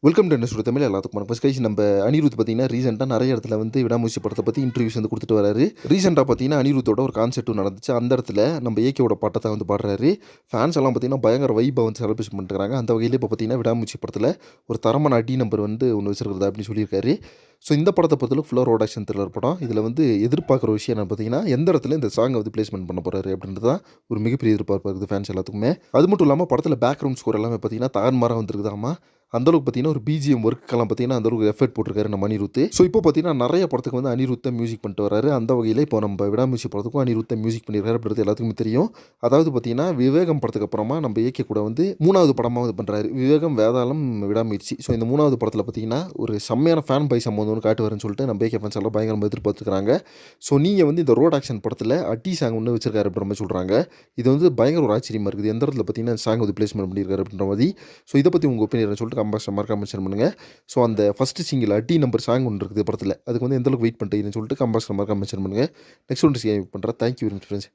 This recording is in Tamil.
வெல்கம் டு என்ன தமிழ் எல்லாத்துக்கும் வணக்கம். ஃபர்ஸ்ட் கைஸ் நம்ம அனிருத் பார்த்தீங்கன்னா ரீசெண்டாக நிறைய இடத்துல வந்து விடாமுயற்சி படத்தை பற்றி இன்டர்வியூஸ் வந்து கொடுத்துட்டு வராரு. ரீசெண்டாக பார்த்தீங்கன்னா அனிருத்தோட ஒரு கான்செர்ட் நடந்துச்சு. அந்த இடத்துல நம்ம ஏகேவோட பாட்டை வந்து பாடுறாரு. ஃபேன்ஸ் எல்லாம் பார்த்தீங்கன்னா பயங்கர வைபாக வந்து செலிப்ரேஷன் பண்ணிட்டுருக்காங்க. அந்த வகையில் இப்போ பார்த்தீங்கன்னா விடாமுயற்சி படத்தில் ஒரு தரமான அடி நம்பர் வந்து ஒன்று வச்சிருக்கிறது அப்படின்னு சொல்லியிருக்காரு. ஸோ இந்த படத்தை பொறுத்தளவு ஃபுல்லாக ரோட் ஆக்ஷன் த்ரில்லர் படம். இதில் வந்து எதிர்பார்க்குற விஷயம் என்ன பார்த்தீங்கன்னா எந்த இடத்துல இந்த சாங்கை வந்து பிளேஸ்மெண்ட் பண்ண போகிறாரு அப்படின்றது தான் ஒரு மிகப்பெரிய எதிர்பார்ப்பு இருக்குது ஃபேன்ஸ் எல்லாத்துக்குமே. அது மட்டும் இல்லாமல் படத்தில் பேக்ரவுண்ட் ஸ்கோர் எல்லாமே பார்த்தீங்கன்னா தாறுமாறாக வந்துருக்குதாமா. அந்தளவுக்கு பார்த்தீங்கன்னா ஒரு பிஜிஎம் ஒர்க்கெல்லாம் பார்த்தீங்கன்னா அந்தளவுக்கு எஃபர்ட் போட்டிருக்காரு நம்ம அனிருத். ஸோ இப்போ பார்த்தீங்கன்னா நிறைய படத்துக்கு வந்து அனிருத் மியூசிக் பண்ணிட்டு வராரு. அந்த வகையில் இப்போ நம்ம விடாமுயற்சி படத்துக்கும் அனிருத் மியூசிக் பண்ணியிருக்காரு அப்படின்றது எல்லாத்துக்குமே தெரியும். அதாவது பார்த்தீங்கன்னா விவேகம் படத்துக்கு அப்புறமா நம்ம ஏகே கூட வந்து 3வது படமாக வந்து பண்ணுறாரு. விவேகம், வேதாளம், விடாமுயற்சி. ஸோ இந்த 3வது படத்தில் பார்த்தீங்கன்னா ஒரு செம்மையான ஃபேன் பை சம்பவம் ஒன்று காட்டுவாருன்னு சொல்லிட்டு நம்ம ஏகே ஃபேன்ஸ் எல்லாம் பயங்கரமாக எதிர்பார்த்துக்கிறாங்க. ஸோ நீங்கள் வந்து இந்த ரோட் ஆக்ஷன் படத்தில் அட்டி சாங் ஒன்று வச்சிருக்காரு அப்படின்ற மாதிரி சொல்கிறாங்க. இது வந்து பயங்கர ஒரு ஆச்சரியமாக இருக்குது. எந்த இடத்துல பார்த்தீங்கன்னா சாங் வந்து பிளேஸ்மெண்ட் பண்ணியிருக்காரு அப்படின்ற மாதிரி. ஸோ இதை பற்றி உங்கள் ஒப்பீனியன் சொல்லிட்டு மறக்காம பண்ணுங்க. ஸோ அந்த ஃபர்ஸ்ட் சிங்கிள் அடி நம்பர் சாங் ஒன்று இருக்குது படத்தில். அதுக்கு வந்து எந்த அளவுக்கு வெயிட் பண்ணுறீங்கன்னு சொல்லிட்டு கம்பாக்ஸில் மறக்காம மென்ஷன் பண்ணுங்கள். நெக்ஸ்ட் ஒன்று பண்ணுறேன். Thank you very much friends.